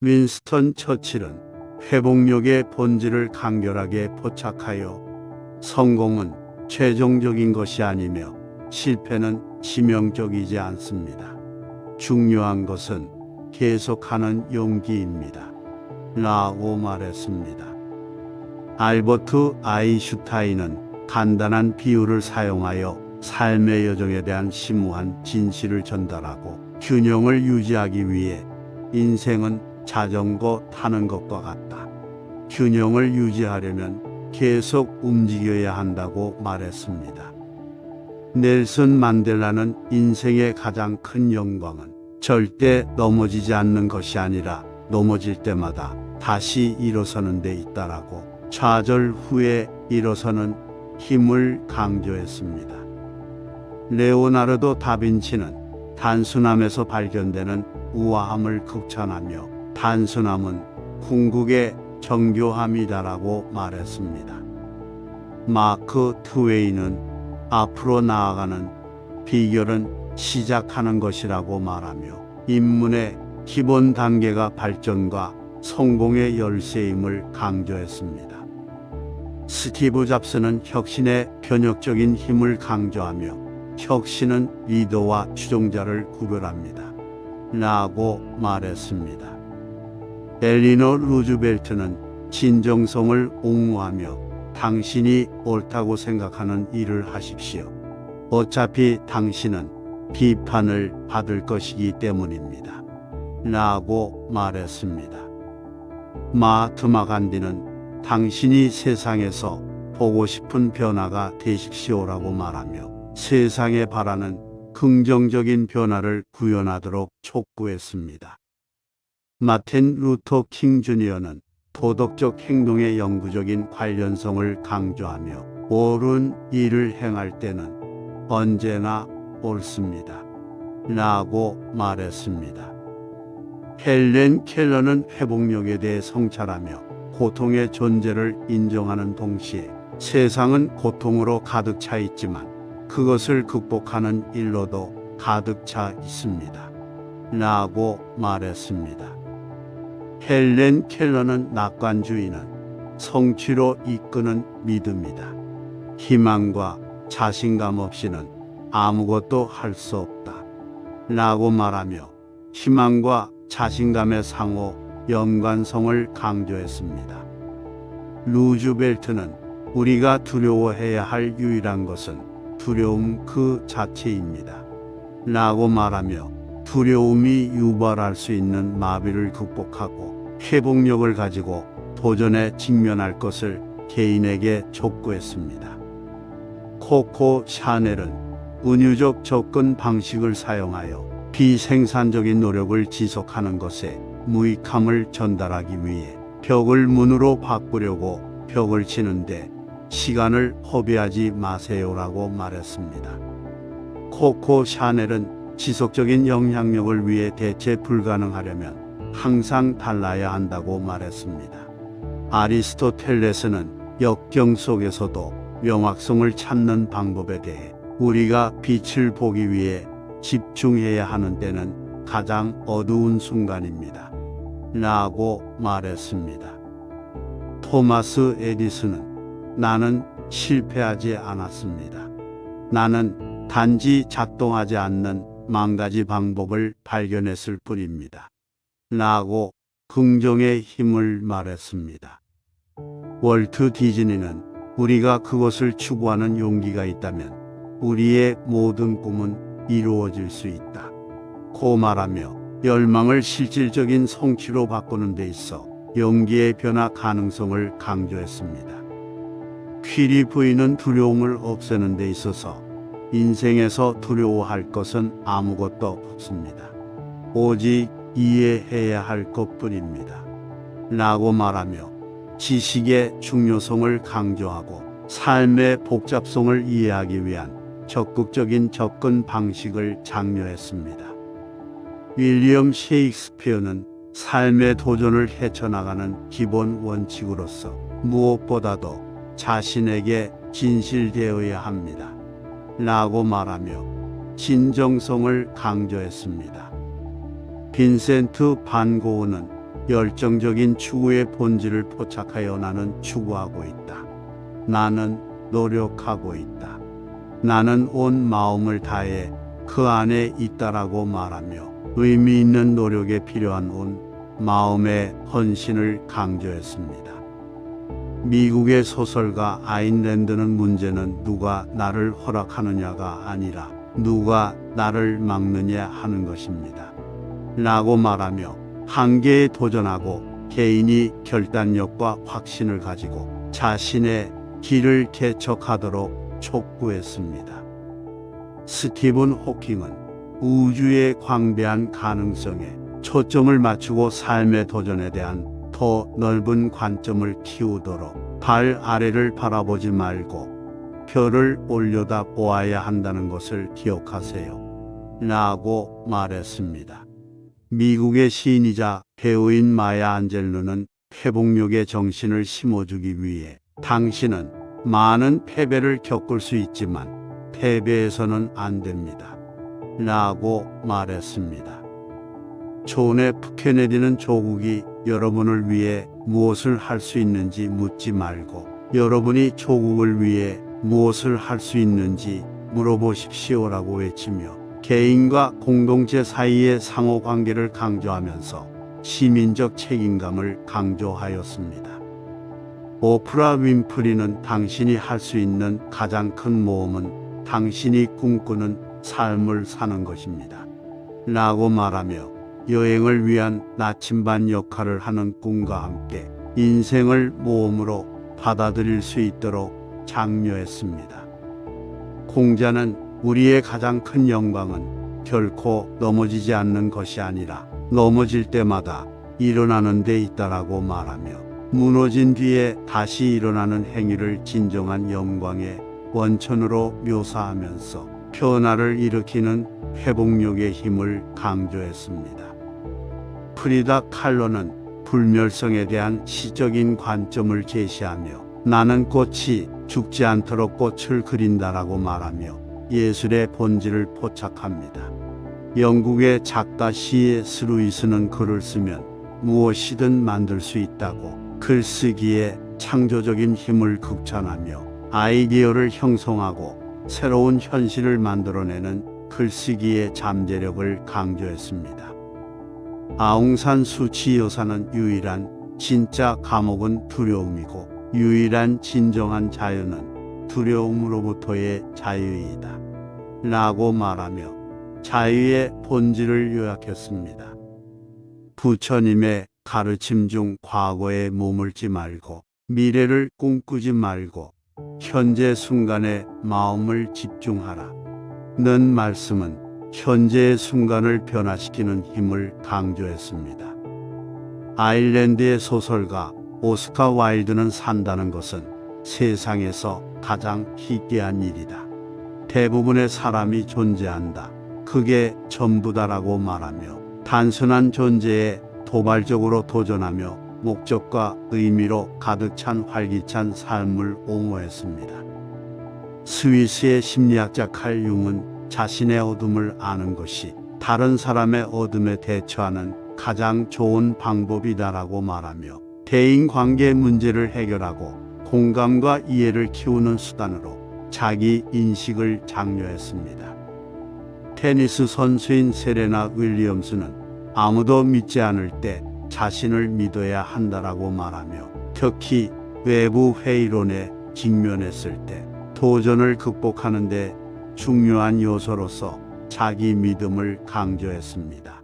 윈스턴 처칠은 회복력의 본질을 간결하게 포착하여 성공은 최종적인 것이 아니며 실패는 치명적이지 않습니다. 중요한 것은 계속하는 용기입니다. 라고 말했습니다. 알버트 아인슈타인은 간단한 비유를 사용하여 삶의 여정에 대한 심오한 진실을 전달하고 균형을 유지하기 위해 인생은 자전거 타는 것과 같다. 균형을 유지하려면 계속 움직여야 한다고 말했습니다. 넬슨 만델라는 인생의 가장 큰 영광은 절대 넘어지지 않는 것이 아니라 넘어질 때마다 다시 일어서는 데 있다라고 좌절 후에 일어서는 힘을 강조했습니다. 레오나르도 다빈치는 단순함에서 발견되는 우아함을 극찬하며 단순함은 궁극의 정교함이다라고 말했습니다. 마크 트웨이는 앞으로 나아가는 비결은 시작하는 것이라고 말하며 인문의 기본 단계가 발전과 성공의 열쇠임을 강조했습니다. 스티브 잡스는 혁신의 변혁적인 힘을 강조하며 혁신은 리더와 추종자를 구별합니다. 라고 말했습니다. 엘리너 루즈벨트는 진정성을 옹호하며 당신이 옳다고 생각하는 일을 하십시오. 어차피 당신은 비판을 받을 것이기 때문입니다. 라고 말했습니다. 마하트마 간디는 당신이 세상에서 보고 싶은 변화가 되십시오라고 말하며 세상에 바라는 긍정적인 변화를 구현하도록 촉구했습니다. 마틴 루터 킹 주니어는 도덕적 행동의 영구적인 관련성을 강조하며 옳은 일을 행할 때는 언제나 옳습니다. 라고 말했습니다. 헬렌 켈러는 회복력에 대해 성찰하며 고통의 존재를 인정하는 동시에 세상은 고통으로 가득 차 있지만 그것을 극복하는 일로도 가득 차 있습니다. 라고 말했습니다. 헬렌 켈러는 낙관주의는 성취로 이끄는 믿음이다. 희망과 자신감 없이는 아무것도 할 수 없다. 라고 말하며 희망과 자신감의 상호 연관성을 강조했습니다. 루즈벨트는 우리가 두려워해야 할 유일한 것은 두려움 그 자체입니다. 라고 말하며 두려움이 유발할 수 있는 마비를 극복하고 회복력을 가지고 도전에 직면할 것을 개인에게 촉구했습니다. 코코 샤넬은 은유적 접근 방식을 사용하여 비생산적인 노력을 지속하는 것에 무익함을 전달하기 위해 벽을 문으로 바꾸려고 벽을 치는데 시간을 허비하지 마세요라고 말했습니다. 코코 샤넬은 지속적인 영향력을 위해 대체 불가능하려면 항상 달라야 한다고 말했습니다. 아리스토텔레스는 역경 속에서도 명확성을 찾는 방법에 대해 우리가 빛을 보기 위해 집중해야 하는 때는 가장 어두운 순간입니다. 라고 말했습니다. 토마스 에디슨은 나는 실패하지 않았습니다. 나는 단지 작동하지 않는 10,000가지 방법을 발견했을 뿐입니다. 라고 긍정의 힘을 말했습니다. 월트 디즈니는 우리가 그것을 추구하는 용기가 있다면 우리의 모든 꿈은 이루어질 수 있다. 고 말하며 열망을 실질적인 성취로 바꾸는 데 있어 용기의 변화 가능성을 강조했습니다. 퀴리 부인은 두려움을 없애는 데 있어서 인생에서 두려워할 것은 아무것도 없습니다. 오직 이해해야 할 것뿐입니다. 라고 말하며 지식의 중요성을 강조하고 삶의 복잡성을 이해하기 위한 적극적인 접근 방식을 장려했습니다. 윌리엄 셰익스피어는 삶의 도전을 헤쳐나가는 기본 원칙으로서 무엇보다도 자신에게 진실되어야 합니다. 라고 말하며 진정성을 강조했습니다. 빈센트 반 고흐는 열정적인 추구의 본질을 포착하여 나는 추구하고 있다. 나는 노력하고 있다. 나는 온 마음을 다해 그 안에 있다라고 말하며 의미 있는 노력에 필요한 온 마음의 헌신을 강조했습니다. 미국의 소설가 아인 랜드는 문제는 누가 나를 허락하느냐가 아니라 누가 나를 막느냐 하는 것입니다. 라고 말하며 한계에 도전하고 개인이 결단력과 확신을 가지고 자신의 길을 개척하도록 촉구했습니다. 스티븐 호킹은 우주의 광대한 가능성에 초점을 맞추고 삶의 도전에 대한 더 넓은 관점을 키우도록 발 아래를 바라보지 말고 별을 올려다 보아야 한다는 것을 기억하세요. 라고 말했습니다. 미국의 시인이자 배우인 마야 안젤루는 회복력의 정신을 심어주기 위해 당신은 많은 패배를 겪을 수 있지만 패배해서는 안 됩니다. 라고 말했습니다. 존 F 케네디는 조국이 여러분을 위해 무엇을 할 수 있는지 묻지 말고 여러분이 조국을 위해 무엇을 할 수 있는지 물어보십시오라고 외치며 개인과 공동체 사이의 상호관계를 강조하면서 시민적 책임감을 강조하였습니다. 오프라 윈프리는 당신이 할 수 있는 가장 큰 모험은 당신이 꿈꾸는 삶을 사는 것입니다. 라고 말하며 여행을 위한 나침반 역할을 하는 꿈과 함께 인생을 모험으로 받아들일 수 있도록 장려했습니다. 공자는 우리의 가장 큰 영광은 결코 넘어지지 않는 것이 아니라 넘어질 때마다 일어나는 데 있다라고 말하며 무너진 뒤에 다시 일어나는 행위를 진정한 영광의 원천으로 묘사하면서 변화를 일으키는 회복력의 힘을 강조했습니다. 프리다 칼로는 불멸성에 대한 시적인 관점을 제시하며 나는 꽃이 죽지 않도록 꽃을 그린다라고 말하며 예술의 본질을 포착합니다. 영국의 작가 C.S. 루이스는 글을 쓰면 무엇이든 만들 수 있다고 글쓰기에 창조적인 힘을 극찬하며 아이디어를 형성하고 새로운 현실을 만들어내는 글쓰기의 잠재력을 강조했습니다. 아웅산 수치 여사는 유일한 진짜 감옥은 두려움이고 유일한 진정한 자유는 두려움으로부터의 자유이다. 라고 말하며 자유의 본질을 요약했습니다. 부처님의 가르침 중 과거에 머물지 말고 미래를 꿈꾸지 말고 현재 순간에 마음을 집중하라. 는 말씀은 현재의 순간을 변화시키는 힘을 강조했습니다. 아일랜드의 소설가 오스카 와일드는 산다는 것은 세상에서 가장 희귀한 일이다. 대부분의 사람이 존재한다. 그게 전부다라고 말하며 단순한 존재에 도발적으로 도전하며 목적과 의미로 가득 찬 활기찬 삶을 옹호했습니다. 스위스의 심리학자 칼 융은 자신의 어둠을 아는 것이 다른 사람의 어둠에 대처하는 가장 좋은 방법이다라고 말하며 대인관계 문제를 해결하고 공감과 이해를 키우는 수단으로 자기 인식을 장려했습니다. 테니스 선수인 세레나 윌리엄스는 아무도 믿지 않을 때 자신을 믿어야 한다라고 말하며 특히 외부 회의론에 직면했을 때 도전을 극복하는 데 중요한 요소로서 자기 믿음을 강조했습니다.